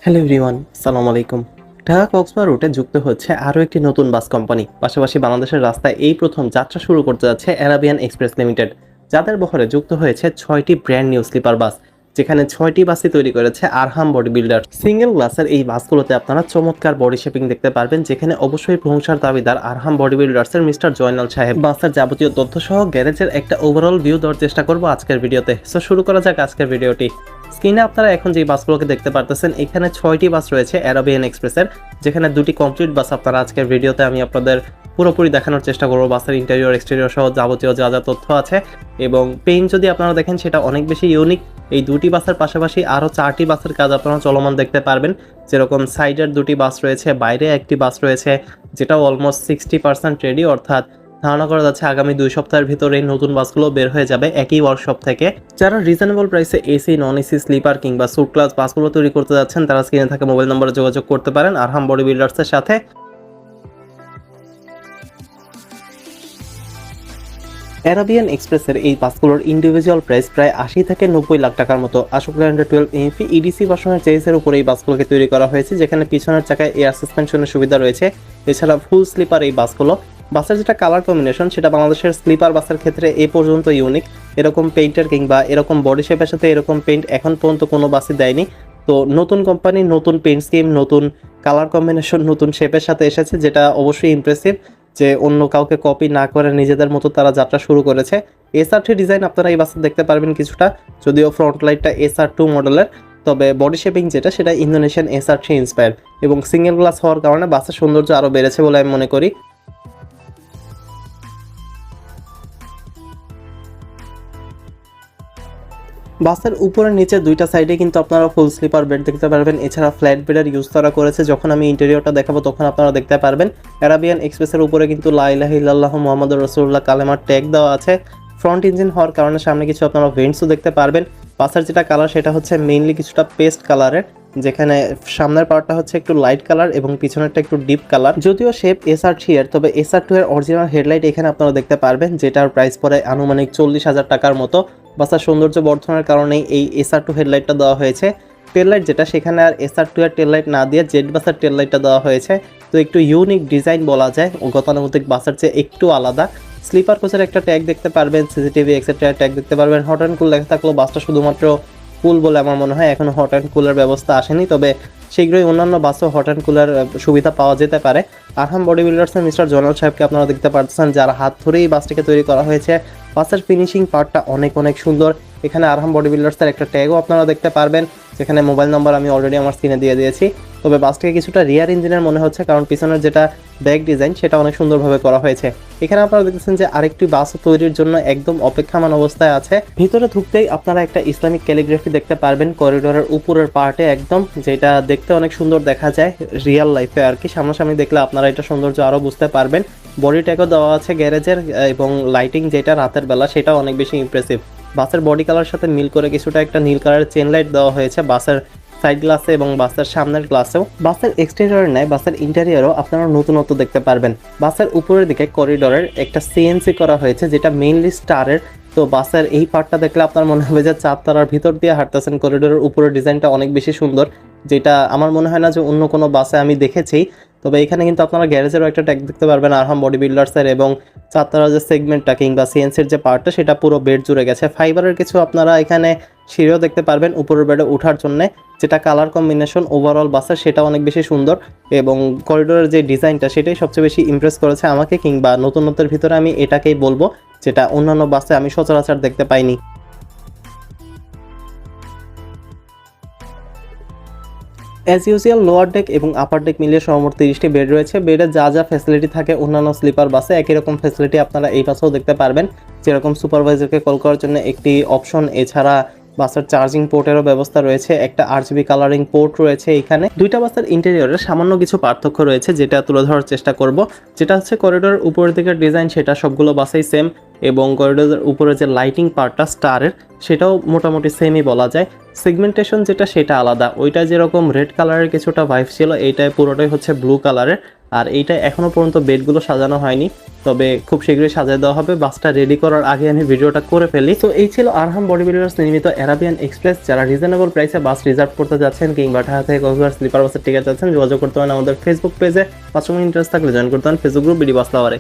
Hello everyone, আসসালামু আলাইকুম। ঢাকা কক্সবাজার রুটে যুক্ত হচ্ছে আরও একটি নতুন বাস কোম্পানি। পাশাপাশি বাংলাদেশের রাস্তায় এই প্রথম যাত্রা শুরু করতে যাচ্ছে অ্যারাবিয়ান এক্সপ্রেস লিমিটেড, যাদের বহরে যুক্ত হয়েছে 6টি ব্র্যান্ড নিউ স্লিপার বাস, যেখানে 6টি বাসই তৈরি করেছে আরহাম বডি বিল্ডার। সিঙ্গেল গ্লাসের এই বাসগুলোতে আপনারা চমৎকার বডি শেপিং দেখতে পারবেন, যেখানে অবশ্যই প্রশংসার দাবিদার আরহাম বডি বিল্ডার্সের মিস্টার জয়নাল সাহেব। বাসের যাবতীয় তথ্য সহ গ্যারেজের একটা ওভারঅল ভিউ দেওয়ার চেষ্টা করবো আজকের ভিডিওতে। সো শুরু করা যাক আজকের ভিডিওটি। স্ক্রিনে আপনারা এখন যে বাসগুলোকে দেখতে পারতেছেন, এখানে 6টি বাস রয়েছে অ্যারাবিয়ান এক্সপ্রেসের, যেখানে 2টি কমপ্লিট বাস আপনারা আজকের ভিডিওতে আমি আপনাদের পুরোপুরি দেখানোর চেষ্টা করবো। বাসের ইন্টেরিয়র এক্সটেরিয়র সহ যাবতীয় যা যা তথ্য আছে, এবং পেইন্ট যদি আপনারা দেখেন সেটা অনেক বেশি ইউনিক। এই 2টি বাসের পাশাপাশি আরও 4টি বাসের কাজ আপনারা চলমান দেখতে পারবেন, যেরকম সাইডের 2টি বাস রয়েছে, বাইরে একটি বাস রয়েছে, যেটা অলমোস্ট 60% রেডি, অর্থাৎ ধারণা করা যাচ্ছে আগামী 2 সপ্তাহের ভিতরে এই নতুন বাসগুলো বের হয়ে যাবে একই ওয়ার্কশপ থেকে। যারা রিজনেবল প্রাইসে এসি, নন এসি, স্লিপার কিংবা সুট ক্লাস বাসগুলো তৈরি করতে যাচ্ছেন, তারা স্ক্রিনে থাকা মোবাইল নম্বরে যোগাযোগ করতে পারেন আরহাম বডি বিল্ডার্সের সাথে। অ্যারাবিয়ান এক্সপ্রেসের এই বাসগুলোর ইন্ডিভিজুয়াল প্রাইস প্রায় 80 থেকে 90 লাখ টাকার মতো। আশোক ল্যান্ডার 12 এমপি ইডিসি ভার্সনের চেসের উপরে এই বাসগুলোকে তৈরি করা হয়েছে, যেখানে পিছনের চাকায় এয়ার সাসপেনশনের সুবিধা রয়েছে। এছাড়া ফুল স্লিপার এই বাসগুলো। বাসের যেটা কালার কম্বিনেশন, সেটা বাংলাদেশের স্লিপার বাসের ক্ষেত্রে এ পর্যন্ত ইউনিক। এরকম পেইন্টের কিংবা এরকম বডি শেপের সাথে এরকম পেইন্ট এখন পর্যন্ত কোনো বাসই দেয়নি। তো নতুন কোম্পানি, নতুন পেইন্ট স্কিম, নতুন কালার কম্বিনেশন, নতুন শেপের সাথে এসেছে, যেটা অবশ্যই ইমপ্রেসিভ, যে অন্য কাউকে কপি না করে নিজেদের মতো তারা যাত্রা শুরু করেছে। SR3 ডিজাইন আপনারা এই বাসে দেখতে পারবেন কিছুটা, যদিও ফ্রন্ট লাইটটা SR2 মডেলের, তবে বডি শেপিং যেটা সেটা ইন্দোনেশিয়ান SR3 ইন্সপায়ার, এবং সিঙ্গেল গ্লাস হওয়ার কারণে বাসের সৌন্দর্য আরও বেড়েছে বলে আমি মনে করি। বাসের উপরে নিচে 2টা সাইডে কিন্তু আপনারা ফুল স্লিপার বেড দেখতে পারবেন। এছাড়া ফ্ল্যাট বেডের ইউজ করা করেছে। যখন আমি ইন্টেরিয়রটা দেখাবো তখন আপনারা দেখতে পারবেন। অ্যারাবিয়ান এক্সপ্রেসের উপরে কিন্তু লা ইলাহা ইল্লাল্লাহু মুহাম্মাদুর রাসূলুল্লাহ কালেমার ট্যাগ দেওয়া আছে। ফ্রন্ট ইঞ্জিন হওয়ার কারণে সামনে কিছু আপনারা ভেন্টসও দেখতে পারবেন। বাসের যেটা কালার সেটা হচ্ছে মেইনলি কিছুটা পেস্ট কালারের, যেখানে সামনের পার্টটা হচ্ছে একটু লাইট কালার এবং পিছনেরটা একটু ডিপ কালার। যদিও শেপ SR3 এর, তবে SR2 এর অরিজিনাল হেডলাইট এখানে আপনারা দেখতে পারবেন, যেটার প্রাইস পড়ে আনুমানিক 40,000 টাকার মতো। বাসের সৌন্দর্য বর্ধনের কারণেই এই SR2 হেডলাইটটা দেওয়া হয়েছে। টেললাইট যেটা, সেখানে আর SR2 এর টেললাইট না দিয়ে জেড বাসের টেললাইটটা দেওয়া হয়েছে। তো একটু ইউনিক ডিজাইন বলা যায়, গতানুগতিক বাসের চেয়ে একটু আলাদা। স্লিপার কোচের একটা ট্যাগ দেখতে পারবেন, সিসিটিভি এক্সেট্রা ট্যাগ দেখতে পারবেন। হট অ্যান্ড কুল লেখা থাকলেও বাসটা শুধুমাত্র কুল বলে আমার মনে হয়, এখনো হট অ্যান্ড কুলের ব্যবস্থা আসেনি, তবে শীঘ্রই অন্যান্য বাসও হট অ্যান্ড কুলার সুবিধা পাওয়া যেতে পারে। আরহাম বডি বিল্ডার্সের মিস্টার জয়নাল সাহেবকে আপনারা দেখতে পাচ্ছেন, যার হাত ধরেই এই বাসটিকে তৈরি করা হয়েছে। বাসের ফিনিশিং পার্টটা অনেক অনেক সুন্দর। এখানে আরহাম বডি বিল্ডার্সের একটা ট্যাগও আপনারা দেখতে পারবেন, যেখানে মোবাইল নাম্বার আমি অলরেডি আমার স্ক্রিনে দিয়ে দিয়েছি। তবে বাসটিকে কিছুটা রিয়ার ইঞ্জিনের মনে হচ্ছে, কারণ পিছনের যেটা ব্যাক ডিজাইন সেটা অনেক সুন্দরভাবে করা হয়েছে। এখানে আপনারা দেখতেছেন যে আরেকটি বাস তৈরির জন্য একদম অপেক্ষামান অবস্থায় আছে। ভিতরে ঢুকতেই আপনারা একটা ইসলামিক ক্যালিগ্রাফি দেখতে পারবেন করিডোরের উপরের পার্টে একদম, যেটা দেখতে অনেক সুন্দর দেখা যায় রিয়েল লাইফে আর কি। সামনাসামনি দেখলে আপনারা এটা সৌন্দর্য আরও বুঝতে পারবেন। বডি ট্যাগও দেওয়া আছে গ্যারেজের, এবং লাইটিং যেটা রাতের বেলা সেটা অনেক বেশি ইমপ্রেসিভ। বাসের বডি কালার সাথে মিল করে কিছুটা একটা নীল কালারের চেন লাইট দেওয়া হয়েছে বাসের সাইড গ্লাসে এবং বাসের সামনের গ্লাসেও। বাসের এক্সটেরিয়র নেয় বাসের ইন্টেরিয়রও আপনারা নতুনত্ব দেখতে পারবেন। বাসের উপরের দিকে করিডোরের একটা CNC করা হয়েছে, যেটা মেইনলি স্টারের। তো বাসের এই পার্টটা দেখলে আপনার মনে হবে যে চাপ তারার ভিতর দিয়ে হাঁটতেছেন। করিডোরের উপরের ডিজাইনটা অনেক বেশি সুন্দর, যেটা আমার মনে হয় না যে অন্য কোনো বাসে আমি দেখেছি। তবে এখানে কিন্তু আপনারা গ্যারেজেরও একটা ট্যাগ দেখতে পারবেন আরহাম বডি বিল্ডার্সের, এবং চারতলার যে সেগমেন্টটা কিংবা CNCর যে পার্টটা সেটা পুরো বেড জুড়ে গেছে। ফাইবারের কিছু আপনারা এখানে সিঁড়িও দেখতে পারবেন উপরের বেডে ওঠার জন্য, যেটা কালার কম্বিনেশন ওভারঅল বাসের সেটা অনেক বেশি সুন্দর। এবং করিডোরের যে ডিজাইনটা সেটাই সবচেয়ে বেশি ইমপ্রেস করেছে আমাকে, কিংবা নতুনত্বের ভিতরে আমি এটাকেই বলবো, যেটা অন্যান্য বাসে আমি সচরাচর দেখতে পাইনি। অ্যাজ ইউজুয়াল লোয়ার ডেক এবং আপার ডেক মিলিয়ে সর্বমোট 30টি বেড রয়েছে। বেডে যা যা ফ্যাসিলিটি থাকে অন্যান্য স্লিপার বাসে একই রকম ফ্যাসিলিটি আপনারা এই বাসেও দেখতে পারবেন, যেরকম সুপারভাইজারকে কল করার জন্য একটি অপশন, এছাড়া বাসের চার্জিং পোর্টেরও ব্যবস্থা রয়েছে, একটা RGB কালারিং পোর্ট রয়েছে। এখানে 2টা বাসের ইন্টেরিয়রে সামান্য কিছু পার্থক্য রয়েছে, যেটা তুলে ধরার চেষ্টা করব। যেটা হচ্ছে করিডোরের উপরের দিকের ডিজাইন সেটা সবগুলো বাসেই সেম, এবং করিডোরের উপরে যে লাইটিং পার্টটা স্টারের সেটাও মোটামুটি সেমই বলা যায়। সেগমেন্টেশন যেটা সেটা আলাদা, ওইটা যেরকম রেড কালারের কিছুটা ভাইব ছিল, এইটাই পুরোটাই হচ্ছে ব্লু কালারের। আর এইটা এখনো পর্যন্ত বেডগুলো সাজানো হয়নি, তবে খুব শীঘ্রই সাজিয়ে দেওয়া হবে। বাসটা রেডি করার আগে আমি ভিডিওটা করে ফেলি। তো এই ছিল আরহাম বডি বিল্ডার্স নির্মিত অ্যারাবিয়ান এক্সপ্রেস। যারা রিজনেবল প্রাইসে বাস রিজার্ভ করতে যাচ্ছেন কিংবা ঢাকা থেকে কক্সবাজার স্লিপার বাসের টিকিট চাচ্ছেন, যোগাযোগ করতে পারেন আমাদের ফেসবুক পেজে। 5 মিনিট ইন্টারেস্ট থাকলে জয়েন করতে পারেন ফেসবুক গ্রুপ বিডি বাস লাভারে।